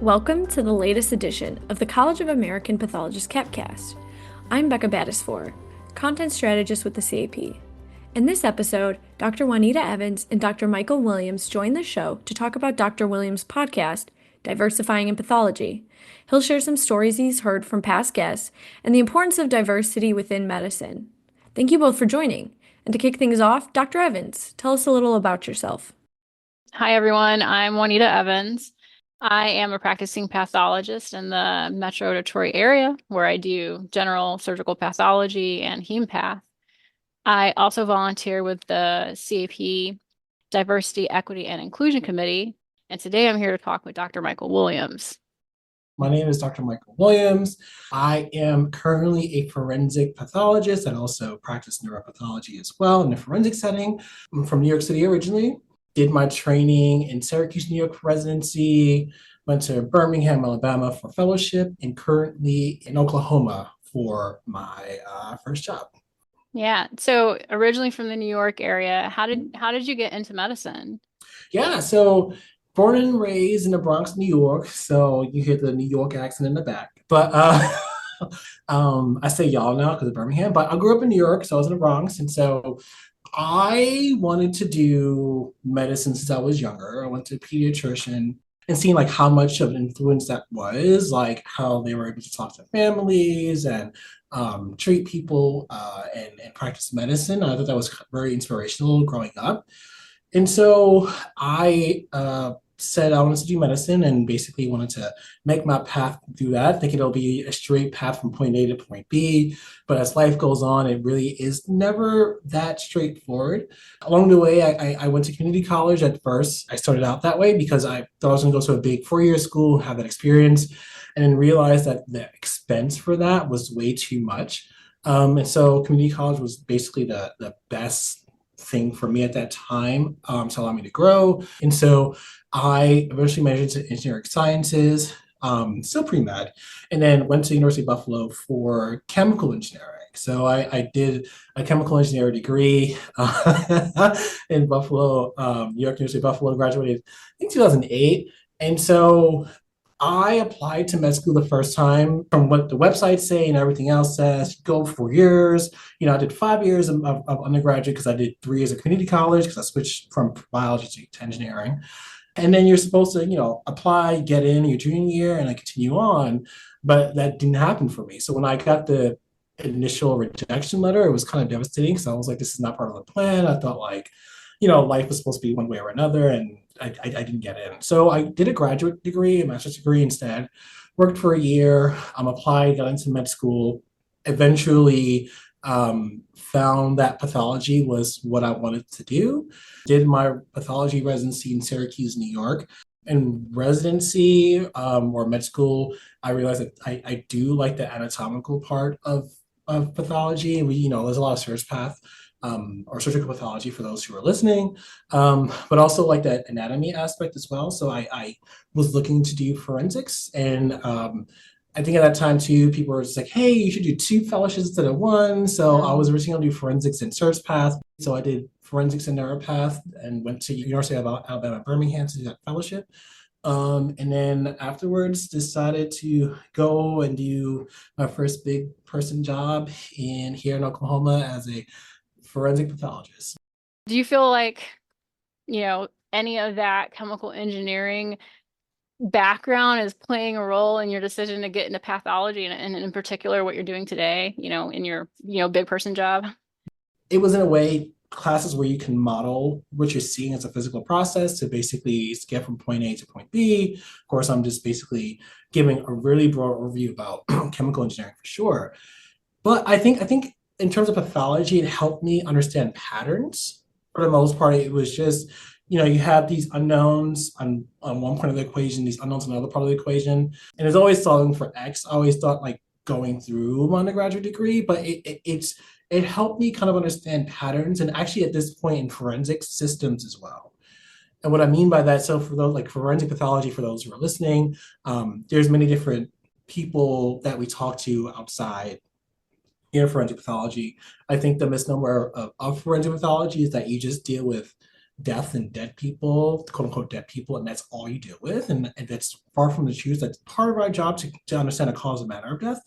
Welcome to the latest edition of the College of American Pathologists Capcast. I'm Becca Battisfor, content strategist with the CAP. In this episode, Dr. Juanita Evans and Dr. Michael Williams join the show to talk about Dr. Williams' podcast, Diversifying in Pathology. He'll share some stories he's heard from past guests and the importance of diversity within medicine. Thank you both for joining. And to kick things off, Dr. Evans, tell us a little about yourself. Hi, everyone. I'm Juanita Evans. I am a practicing pathologist in the Metro Detroit area where I do general surgical pathology and heme path. I also volunteer with the CAP Diversity, Equity, and Inclusion Committee. And today I'm here to talk with Dr. Michael Williams. My name is Dr. Michael Williams. I am currently a forensic pathologist and also practice neuropathology as well in a forensic setting. I'm from New York City originally. Did my training in Syracuse, New York for residency, went to Birmingham, Alabama for fellowship, and currently in Oklahoma for my first job. Yeah. So originally from the New York area, how did you get into medicine? Yeah, so born and raised in the Bronx, New York. So you hear the New York accent in the back. But I say y'all now because of Birmingham, but I grew up in New York, so I was in the Bronx. And so I wanted to do medicine since I was younger. I went to a pediatrician and seeing like how much of an influence that was, like how they were able to talk to families and treat people and practice medicine. I thought that was very inspirational growing up. And so I said I wanted to do medicine and basically wanted to make my path through that, thinking it'll be a straight path from point A to point B. But as life goes on, it really is never that straightforward. Along the way, I went to community college at first. I started out that way because I thought I was going to go to a big 4-year school, have that experience, and then realized that the expense for that was way too much. And so community college was basically the best thing for me at that time to allow me to grow. And so I eventually majored into engineering sciences, still pre-med, and then went to University of Buffalo for chemical engineering. So I did a chemical engineering degree in Buffalo, New York University of Buffalo, graduated, I think 2008. And so I applied to med school the first time from what the websites say and everything else says, go 4 years. I did 5 years of undergraduate because I did 3 years of community college because I switched from biology to engineering. And then you're supposed to, apply, get in your junior year and I continue on. But that didn't happen for me. So when I got the initial rejection letter, it was kind of devastating because I was like, this is not part of the plan. I thought life was supposed to be one way or another. And I didn't get in. So I did a graduate degree, a master's degree instead, worked for a year, applied, got into med school, eventually found that pathology was what I wanted to do. Did my pathology residency in Syracuse, New York. In residency or med school, I realized that I do like the anatomical part of pathology. There's a lot of search path or surgical pathology for those who are listening, but also like that anatomy aspect as well. So I was looking to do forensics, and I think at that time too, people were just like, "Hey, you should do 2 fellowships instead of 1." So I was originally going to do forensics and search path. So I did forensics and neuropath, and went to University of Alabama Birmingham to do that fellowship. And then afterwards decided to go and do my first big person job here in Oklahoma as a forensic pathologist. Do you feel like, any of that chemical engineering background is playing a role in your decision to get into pathology and in particular what you're doing today, in your, big person job? It was in a way classes where you can model what you're seeing as a physical process to basically get from point A to point B. Of course, I'm just basically giving a really broad overview about chemical engineering for sure. But I think in terms of pathology, it helped me understand patterns. For the most part, it was just, you have these unknowns on one part of the equation, these unknowns on another part of the equation. And it's always solving for X. I always thought like going through my undergraduate degree, but it helped me kind of understand patterns and actually at this point in forensic systems as well. And what I mean by that, so for those like forensic pathology, for those who are listening, there's many different people that we talk to outside forensic pathology. I think the misnomer of forensic pathology is that you just deal with death and dead people, quote unquote dead people, and that's all you deal with. And that's far from the truth. That's part of our job to understand the cause and manner of death.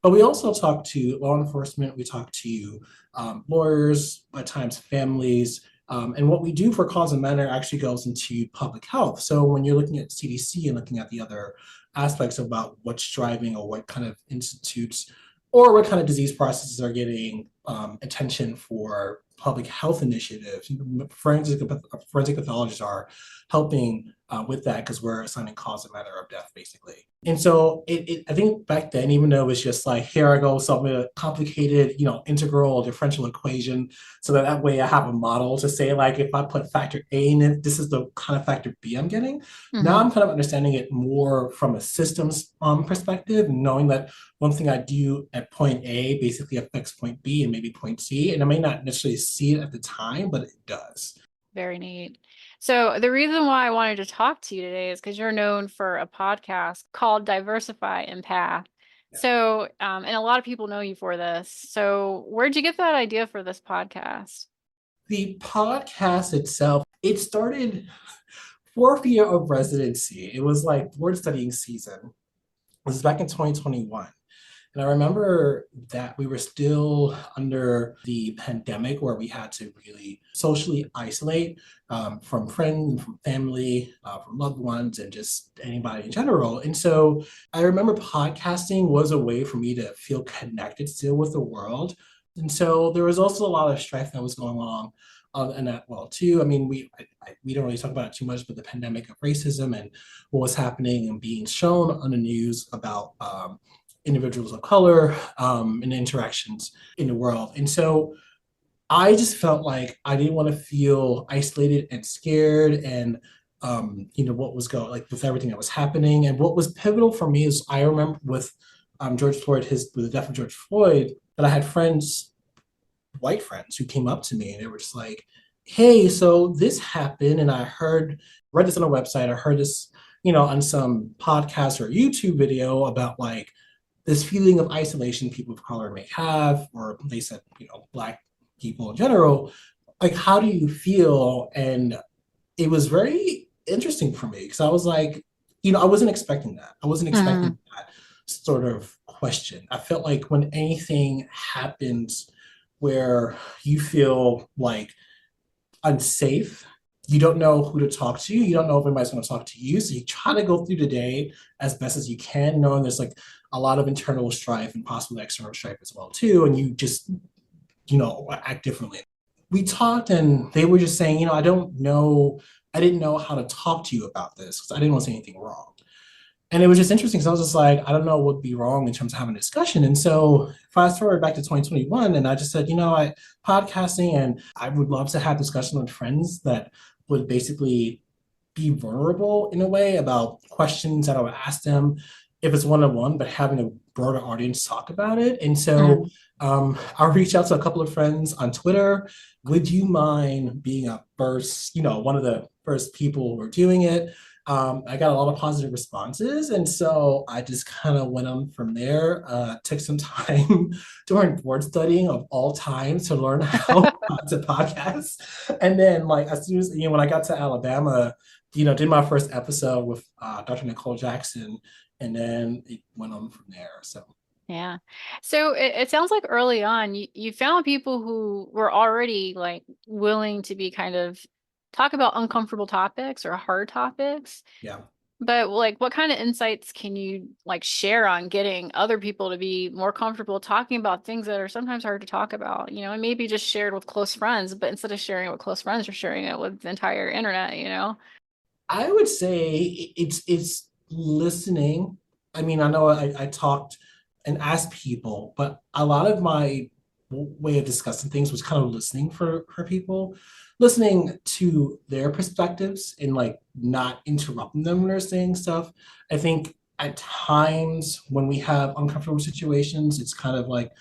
But we also talk to law enforcement, we talk to lawyers, at times families, and what we do for cause and manner actually goes into public health. So when you're looking at CDC and looking at the other aspects about what's driving or what kind of institutes or what kind of disease processes are getting attention for public health initiatives, forensic pathologists are helping with that because we're assigning cause and manner of death, basically. And so I think back then, even though it was just like, here I go, solve a complicated, integral differential equation, so that way I have a model to say, like, if I put factor A in it, this is the kind of factor B I'm getting. Now I'm kind of understanding it more from a systems perspective, knowing that one thing I do at point A basically affects point B and maybe point C, and I may not necessarily see it at the time, but it does. Very neat. So the reason why I wanted to talk to you today is because you're known for a podcast called Diversify and Path. Yeah. So, and a lot of people know you for this. So where'd you get that idea for this podcast? The podcast itself, it started fourth year of residency. It was like board studying season. It was back in 2021. And I remember that we were still under the pandemic where we had to really socially isolate from friends, from family, from loved ones, and just anybody in general. And so I remember podcasting was a way for me to feel connected still with the world. And so there was also a lot of strife that was going on in that world too. I mean, we don't really talk about it too much, but the pandemic of racism and what was happening and being shown on the news about individuals of color and interactions in the world. And so I just felt like I didn't want to feel isolated and scared and what was going like with everything that was happening. And what was pivotal for me is I remember with George Floyd, with the death of George Floyd, that I had friends, white friends, who came up to me and they were just like, hey, so this happened and read this on a website, I heard this, on some podcast or YouTube video about like this feeling of isolation people of color may have, or they said, Black people in general, like, how do you feel? And it was very interesting for me because I was like, I wasn't expecting that. I wasn't expecting that sort of question. I felt like when anything happens where you feel like unsafe, you don't know who to talk to, you don't know if anybody's going to talk to you, so you try to go through the day as best as you can, knowing there's like a lot of internal strife and possibly external strife as well too, and you just act differently. We talked and they were just saying, I didn't know how to talk to you about this because I didn't want to say anything wrong. And it was just interesting because I was just like, I don't know what would be wrong in terms of having a discussion. And so fast forward back to 2021, and I just said, podcasting, and I would love to have discussion with friends that would basically be vulnerable in a way about questions that I would ask them if it's one-on-one, but having a broader audience talk about it. And so I'll reach out to a couple of friends on Twitter. Would you mind being one of the first people who are doing it? I got a lot of positive responses. And so I just kind of went on from there, took some time during board studying of all times to learn how to podcast. And then like, as soon as, when I got to Alabama, did my first episode with Dr. Nicole Jackson, and then it went on from there. So. Yeah. So it sounds like early on, you found people who were already like willing to be kind of talk about uncomfortable topics or hard topics. Yeah. But like, what kind of insights can you like share on getting other people to be more comfortable talking about things that are sometimes hard to talk about, and maybe just shared with close friends, but instead of sharing it with close friends, you're sharing it with the entire internet, I would say it's listening. I mean, I know I talked and asked people, but a lot of my way of discussing things was kind of listening for people, listening to their perspectives and like not interrupting them when they're saying stuff. I think at times when we have uncomfortable situations, it's kind of like,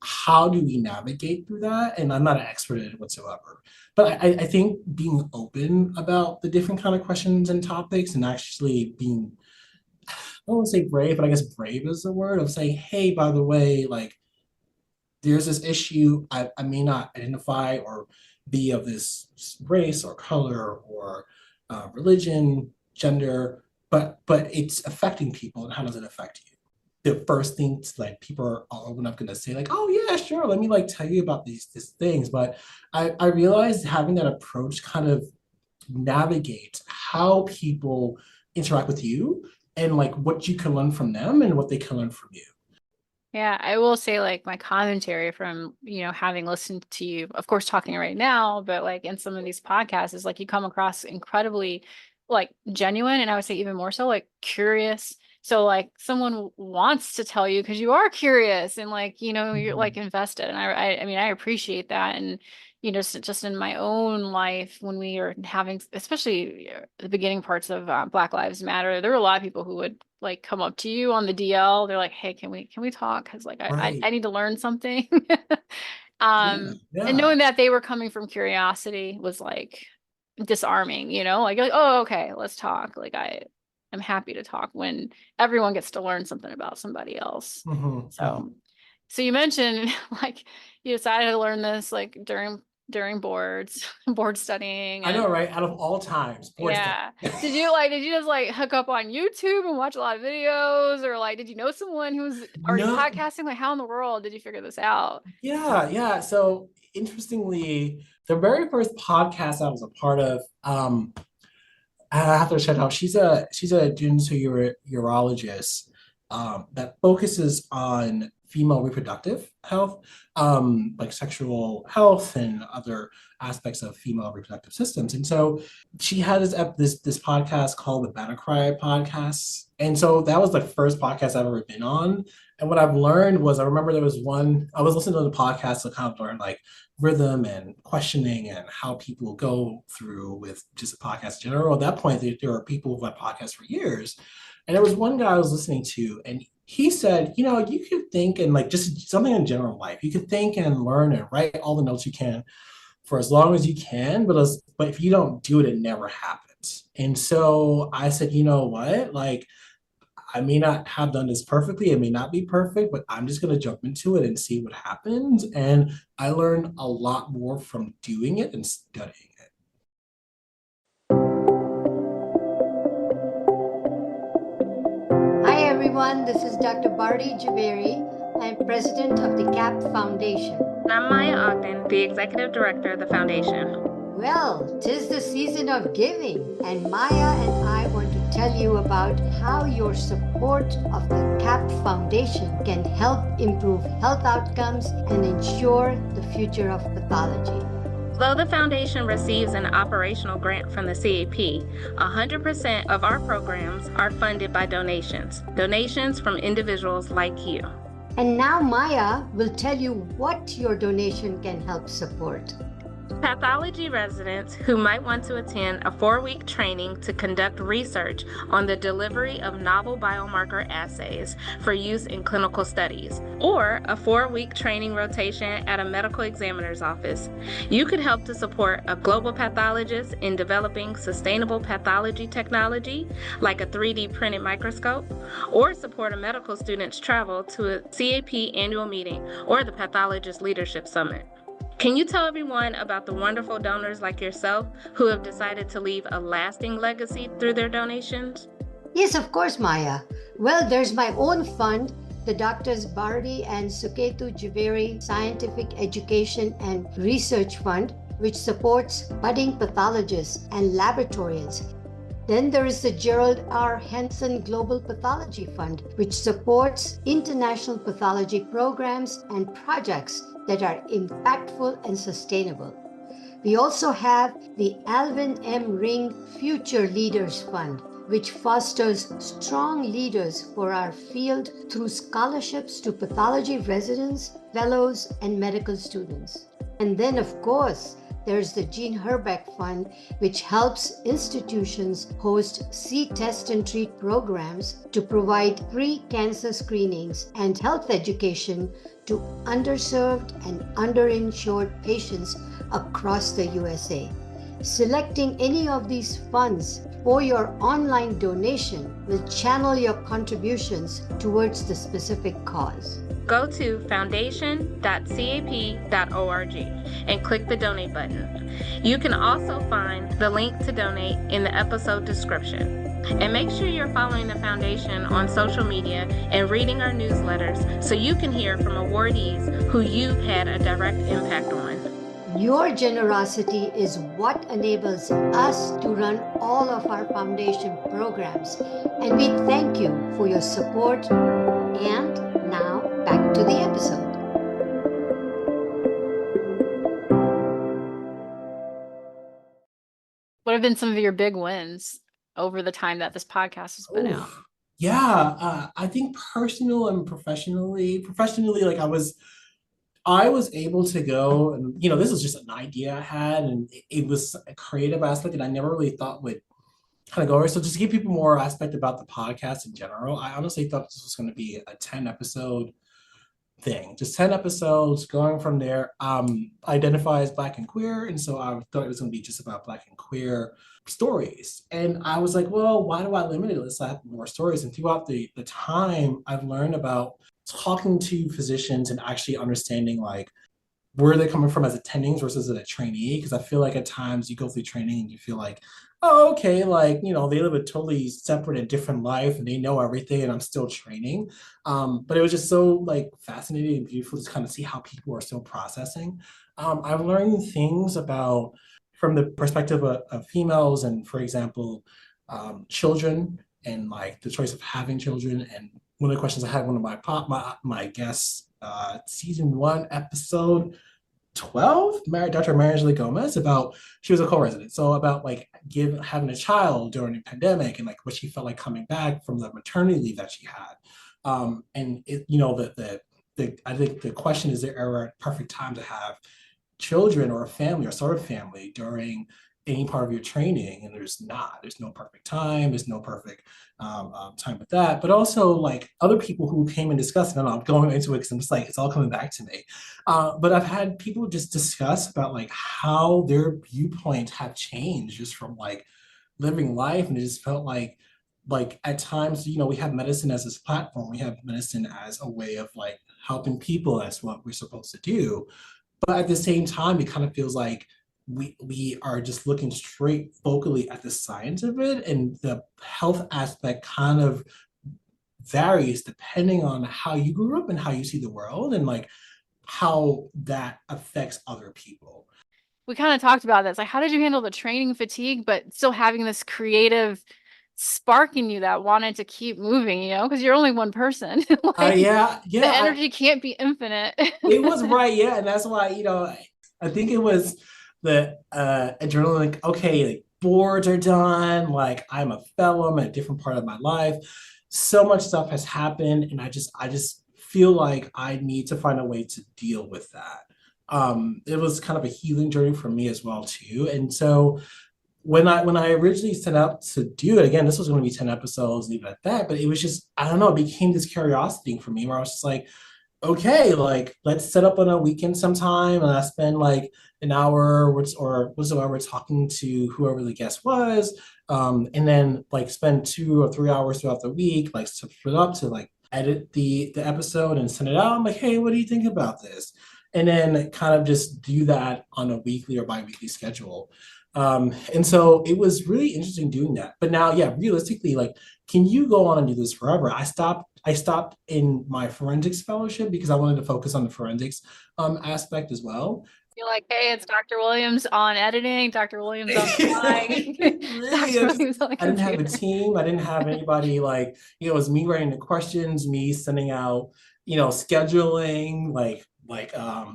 how do we navigate through that? And I'm not an expert in it whatsoever. But I think being open about the different kind of questions and topics and actually being, I don't want to say brave, but I guess brave is the word, of saying, hey, by the way, like, there's this issue I may not identify or be of this race or color or religion, gender, but it's affecting people. And how does it affect you? The first things like people are all not going to say like, oh yeah, sure, let me like tell you about these things. But I realized having that approach kind of navigate how people interact with you and like what you can learn from them and what they can learn from you. Yeah, I will say like my commentary from, having listened to you, of course, talking right now, but like in some of these podcasts is like you come across incredibly like genuine, and I would say even more so like curious. So like someone wants to tell you because you are curious and like, you're like invested. And I mean, I appreciate that. And, just in my own life, when we are having, especially the beginning parts of Black Lives Matter, there were a lot of people who would like come up to you on the DL. They're like, hey, can we talk? Because like I Right. need to learn something. Yeah. And Yeah. knowing that they were coming from curiosity was like disarming, like, oh, okay, let's talk. Like I'm happy to talk when everyone gets to learn something about somebody else. So you mentioned like you decided to learn this like during board studying. I know, And right? Out of all times, board study. yeah. Did you just like hook up on YouTube and watch a lot of videos, or like did you know someone who was already No, podcasting? Like how in the world did you figure this out? yeah. So interestingly, the very first podcast I was a part of, I have to check out. She's a urologist that focuses on female reproductive health, like sexual health and other aspects of female reproductive systems. And so she had this podcast called the Battle Cry podcast. And so that was the first podcast I've ever been on. And what I've learned was I remember there was one, I was listening to the podcast to kind of learn like rhythm and questioning and how people go through with just a podcast in general. At that point, there were people who've had podcasts for years. And there was one guy I was listening to, and he said, you could think and like just something in general life, you could think and learn and write all the notes you can for as long as you can, but if you don't do it, it never happens. And so I said, you know what? Like, I may not have done this perfectly. It may not be perfect, but I'm just going to jump into it and see what happens. And I learned a lot more from doing it and studying it. Hi everyone, this is Dr. Bardi Javeri. I'm president of the CAP Foundation. I'm Maya Ogden, the executive director of the foundation. Well, 'tis the season of giving, and Maya and I want to tell you about how your support of the CAP Foundation can help improve health outcomes and ensure the future of pathology. Though the foundation receives an operational grant from the CAP, 100% of our programs are funded by donations from individuals like you. And now Maya will tell you what your donation can help support. Pathology residents who might want to attend a 4-week training to conduct research on the delivery of novel biomarker assays for use in clinical studies, or a 4-week training rotation at a medical examiner's office. You could help to support a global pathologist in developing sustainable pathology technology, like a 3D printed microscope, or support a medical student's travel to a CAP annual meeting or the Pathologist Leadership Summit. Can you tell everyone about the wonderful donors like yourself who have decided to leave a lasting legacy through their donations? Yes, of course, Maya. Well, there's my own fund, the Doctors Bardi and Suketu Javeri Scientific Education and Research Fund, which supports budding pathologists and laboratorians. Then there is the Gerald R. Henson Global Pathology Fund, which supports international pathology programs and projects that are impactful and sustainable. We also have the Alvin M. Ring Future Leaders Fund, which fosters strong leaders for our field through scholarships to pathology residents, fellows, and medical students. And then, of course, there's the Jean Herbeck Fund, which helps institutions host see, test, and treat programs to provide free cancer screenings and health education to underserved and underinsured patients across the USA. Selecting any of these funds for your online donation will channel your contributions towards the specific cause. Go to foundation.cap.org and click the donate button. You can also find the link to donate in the episode description. And make sure you're following the foundation on social media and reading our newsletters so you can hear from awardees who you've had a direct impact on. Your generosity is what enables us to run all of our foundation programs, and we thank you for your support. And now back to the episode. What have been some of your big wins over the time that this podcast has been out? Yeah, I think personal and professionally, like I was able to go and, this was just an idea I had, and it was a creative aspect that I never really thought would kind of go over. So just to give people more aspect about the podcast in general, I honestly thought this was going to be a 10 episode thing, just 10 episodes going from there. Identify as Black and queer. And so I thought it was going to be just about Black and queer stories. And I was like, well, why do I limit it? Let's have more stories. And throughout the time, I've learned about talking to physicians and actually understanding like where they're coming from as attendings versus a trainee. Because I feel like at times you go through training and you feel like, oh, okay, like, they live a totally separate and different life and they know everything and I'm still training. But it was just so like fascinating and beautiful to kind of see how people are still processing. I've learned things about from the perspective of females and, for example, children and like the choice of having children. And one of the questions I had one of my guests, season 1, episode 12, Dr. Marangela Gomez, about, she was a co-resident, so about like having a child during the pandemic and like what she felt like coming back from the maternity leave that she had. And it, I think the question is, there ever a perfect time to have children or a family or sort of family during any part of your training? And there's no perfect time. There's no perfect time with that. But also like other people who came and discussed, and I'm going into it because I'm just like, it's all coming back to me. But I've had people just discuss about like how their viewpoints have changed just from like living life. And it just felt like at times, we have medicine as this platform. We have medicine as a way of like helping people. That's what we're supposed to do. But at the same time, it kind of feels like we are just looking straight focally at the science of it, and the health aspect kind of varies depending on how you grew up and how you see the world and like how that affects other people. We kind of talked about this. Like, how did you handle the training fatigue, but still having this creative spark in you that wanted to keep moving, because you're only one person. Like, yeah. The energy can't be infinite. It was right. Yeah. And that's why, I think it was the adrenaline, like, okay, like boards are done. Like I'm a fellow, I'm at a different part of my life. So much stuff has happened. And I just feel like I need to find a way to deal with that. It was kind of a healing journey for me as well too. And so when I originally set out to do it, again, this was going to be 10 episodes, leave it at that. But it was just, I don't know, it became this curiosity for me where I was just like, okay, like let's set up on a weekend sometime and I spend like an hour or whatsoever talking to whoever the guest was. And then like spend 2 or 3 hours throughout the week, like split up to like edit the episode and send it out. I'm like, hey, what do you think about this? And then kind of just do that on a weekly or bi-weekly schedule. And so it was really interesting doing that. But now, yeah, realistically, like, can you go on and do this forever? I stopped in my forensics fellowship because I wanted to focus on the forensics aspect as well. You're like, hey, it's Dr. Williams on editing, Dr. Williams on flying. Really, I didn't have a team. I didn't have anybody like, it was me writing the questions, me sending out, scheduling, like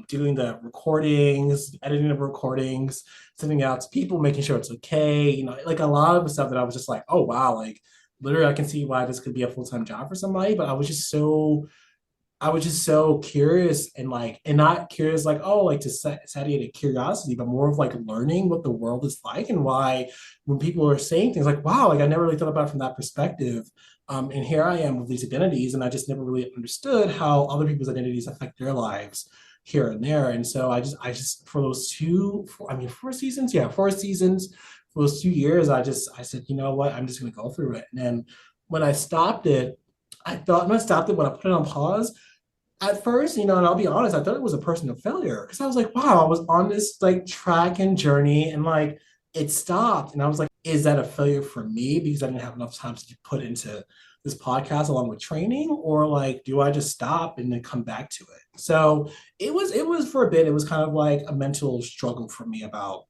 doing the recordings, editing the recordings, sending out to people, making sure it's okay. Like a lot of the stuff that I was just like, oh, wow, like literally I can see why this could be a full-time job for somebody. But I was just so curious and not curious, like, oh, like to satiate a curiosity, but more of like learning what the world is like and why when people are saying things like, wow, like I never really thought about it from that perspective. And here I am with these identities, and I just never really understood how other people's identities affect their lives here and there. And so I just for those 4 seasons, yeah, 4 seasons, for those 2 years, I said, you know what, I'm just gonna go through it. And then when I stopped it, when I put it on pause, at first, and I'll be honest, I thought it was a personal failure because I was like, wow, I was on this like track and journey and like it stopped. And I was like, is that a failure for me because I didn't have enough time to put into this podcast along with training? Or like, do I just stop and then come back to it? So it was for a bit, it was kind of like a mental struggle for me about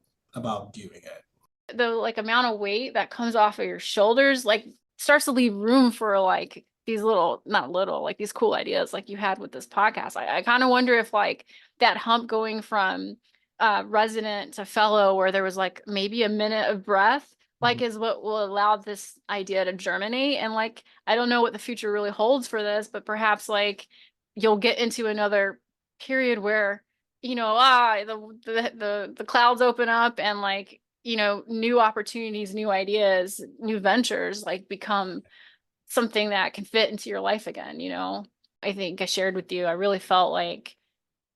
doing it. The like amount of weight that comes off of your shoulders like starts to leave room for like these not little, like these cool ideas like you had with this podcast. I kind of wonder if like that hump going from resident to fellow where there was like maybe a minute of breath, like is what will allow this idea to germinate. And like, I don't know what the future really holds for this, but perhaps like you'll get into another period where, the clouds open up and like, new opportunities, new ideas, new ventures like become something that can fit into your life again. I think I shared with you, I really felt like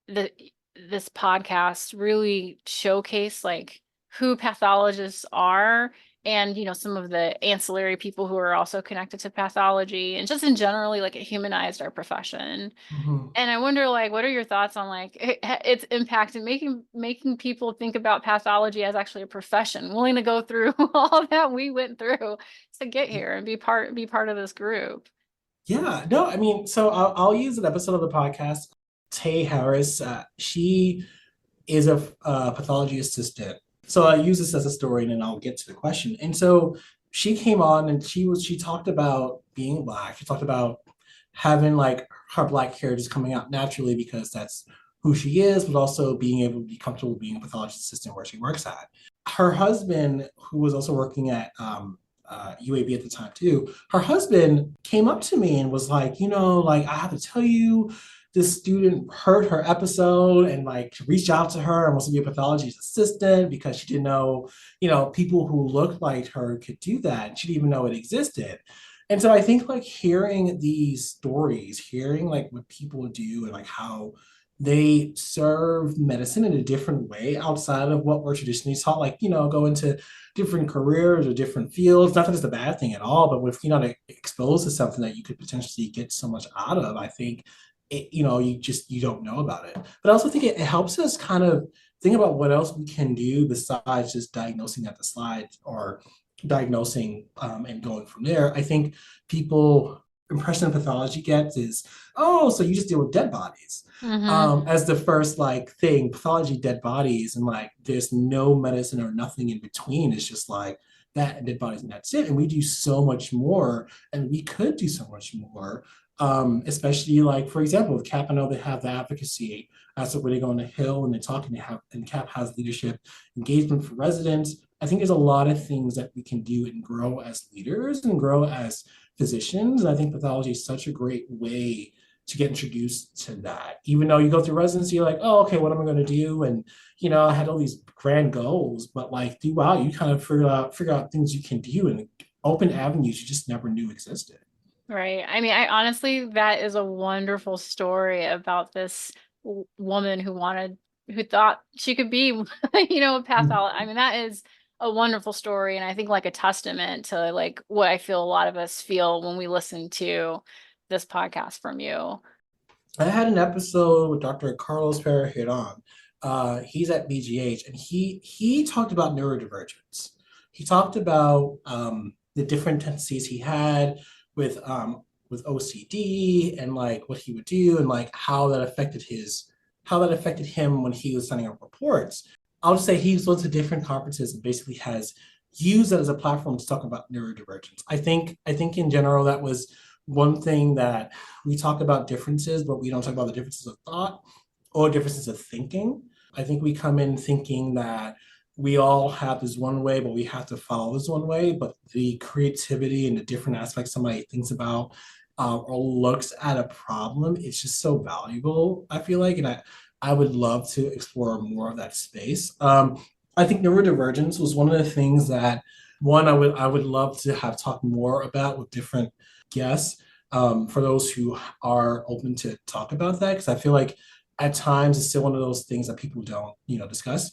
this podcast really showcased like who pathologists are and, some of the ancillary people who are also connected to pathology and just in generally like it humanized our profession. And I wonder, like, what are your thoughts on like its impact in making people think about pathology as actually a profession, willing to go through all that we went through to get here and be part of this group? Yeah, no, I mean, so I'll use an episode of the podcast. Tay Harris, she is a pathology assistant. So I use this as a story, and then I'll get to the question. And so she came on, and she talked about being Black. She talked about having like her Black hair just coming out naturally because that's who she is, but also being able to be comfortable being a pathology assistant where she works at. Her husband, who was also working at UAB at the time too, her husband came up to me and was like, like I have to tell you, this student heard her episode and like reached out to her and wants to be a pathology assistant because she didn't know, people who looked like her could do that. And she didn't even know it existed. And so I think like hearing these stories, hearing like what people do and like how they serve medicine in a different way outside of what we're traditionally taught, like, go into different careers or different fields. Not that it's a bad thing at all, but if you're not exposed to something that you could potentially get so much out of, I think you don't know about it. But I also think it helps us kind of think about what else we can do besides just diagnosing at the slide or diagnosing and going from there. I think people impression of pathology gets is, oh, so you just deal with dead bodies as the first like thing, pathology, dead bodies, and like there's no medicine or nothing in between. It's just like that and dead bodies and that's it. And we do so much more, and we could do so much more. Especially like, for example, with CAP, I know they have the advocacy as to where they go on the Hill and they're talking and CAP has leadership engagement for residents. I think there's a lot of things that we can do and grow as leaders and grow as physicians. And I think pathology is such a great way to get introduced to that. Even though you go through residency, you're like, oh, okay, what am I going to do? And, I had all these grand goals, but like throughout, you kind of figure out things you can do and open avenues you just never knew existed. Right. I mean, I honestly, that is a wonderful story about this woman who thought she could be, a pathologist. I mean, that is a wonderful story. And I think like a testament to like what I feel a lot of us feel when we listen to this podcast from you. I had an episode with Dr. Carlos Pereira on. He's at BGH, and he talked about neurodivergence. He talked about the different tendencies he had with OCD and like what he would do and like how that affected him when he was sending out reports. I'll just say he's went to different conferences and basically has used that as a platform to talk about neurodivergence. I think in general that was one thing that we talk about differences, but we don't talk about the differences of thought or differences of thinking. I think we come in thinking that we all have this one way, but we have to follow this one way. But the creativity and the different aspects somebody thinks about or looks at a problem, it's just so valuable, I feel like. And I would love to explore more of that space. I think neurodivergence was one of the things that I would love to have talked more about with different guests for those who are open to talk about that. Because I feel like at times it's still one of those things that people don't, discuss.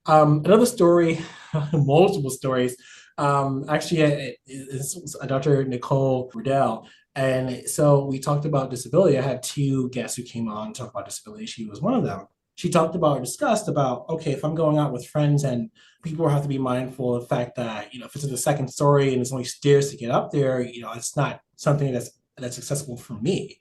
Another story, multiple stories. Actually, it's Dr. Nicole Riddell. And so we talked about disability. I had two guests who came on to talk about disability. She was one of them. She talked about or discussed about, okay, if I'm going out with friends and people have to be mindful of the fact that, if it's in the second story and there's only stairs to get up there, it's not something that's accessible for me.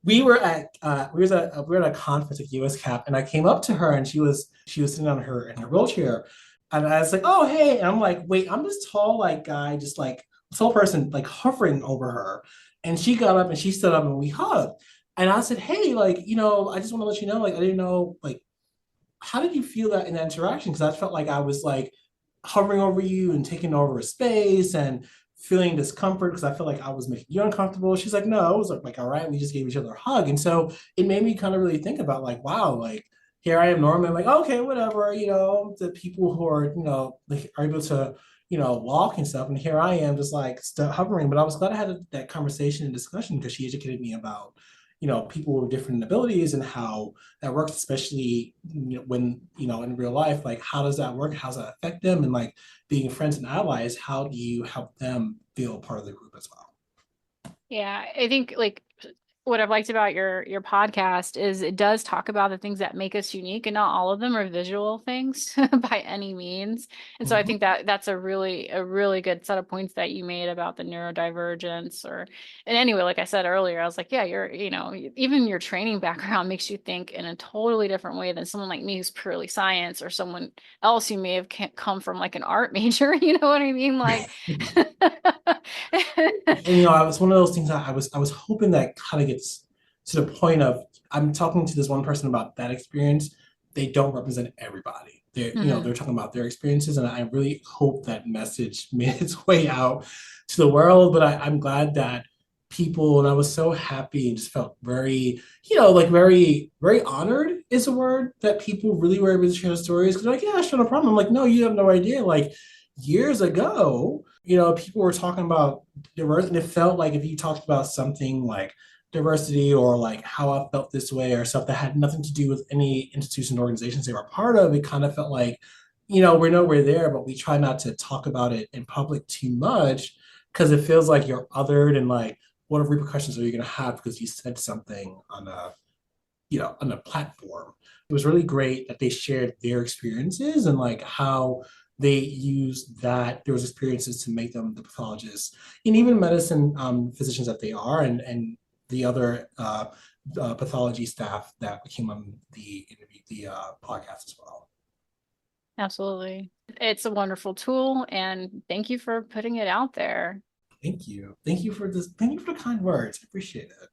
We were at a conference at USCAP, and I came up to her, and she was sitting on her in her wheelchair, and I was like, "Oh, hey!" And I'm like, "Wait, I'm this tall like guy, just like tall person, like hovering over her," and she got up and she stood up and we hugged, and I said, "Hey, like, I just want to let you know, like, I didn't know, like, how did you feel that in that interaction? Because I felt like I was like hovering over you and taking over a space and feeling discomfort because I felt like I was making you uncomfortable." She's like, "No, it was like, all right, we just gave each other a hug." And so it made me kind of really think about like, wow, like here I am normally like, okay, whatever, the people who are, like, are able to, walk and stuff. And here I am just like hovering. But I was glad I had that conversation and discussion because she educated me about, people with different abilities and how that works, especially when, in real life, like how does that work? How does that affect them? And like being friends and allies, how do you help them feel part of the group as well? Yeah, I think like what I've liked about your podcast is it does talk about the things that make us unique, and not all of them are visual things by any means. And so I think that that's a really good set of points that you made about the neurodivergence. Or and anyway, like I said earlier, I was like, yeah, even your training background makes you think in a totally different way than someone like me who's purely science, or someone else who may have come from like an art major. You know what I mean? Like And I was one of those things that I was hoping that kind of gets to the point of I'm talking to this one person about that experience. They don't represent everybody. They're talking about their experiences, and I really hope that message made its way out to the world. But I'm glad that people, and I was so happy and just felt very, like very, very honored is a word, that people really were able to share stories. Because like, yeah, sure, no problem. I'm like, no, you have no idea. Like years ago, people were talking about diversity, and it felt like if you talked about something like diversity or like how I felt this way or stuff that had nothing to do with any institution or organizations they were a part of, it kind of felt like, we're nowhere there, but we try not to talk about it in public too much because it feels like you're othered and like, what repercussions are you going to have because you said something on a platform. It was really great that they shared their experiences and like how they used those experiences to make them the pathologists and even medicine physicians that they are, and the other pathology staff that came on the podcast as well. Absolutely. It's a wonderful tool, and thank you for putting it out there. Thank you. Thank you for this. Thank you for the kind words. I appreciate it.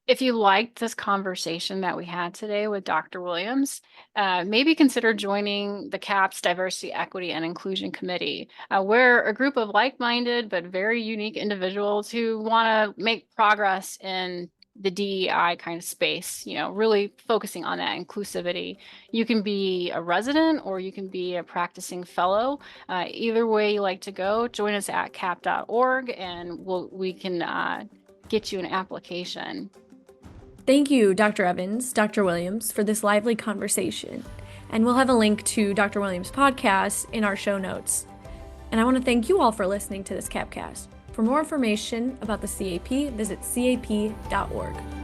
If you liked this conversation that we had today with Dr. Williams, maybe consider joining the CAPS Diversity, Equity, and Inclusion Committee. We're a group of like-minded but very unique individuals who want to make progress in the DEI kind of space, really focusing on that inclusivity. You can be a resident or you can be a practicing fellow. Either way you like to go, join us at cap.org and we can get you an application. Thank you, Dr. Evans, Dr. Williams, for this lively conversation. And we'll have a link to Dr. Williams' podcast in our show notes. And I want to thank you all for listening to this Capcast. For more information about the CAP, visit cap.org.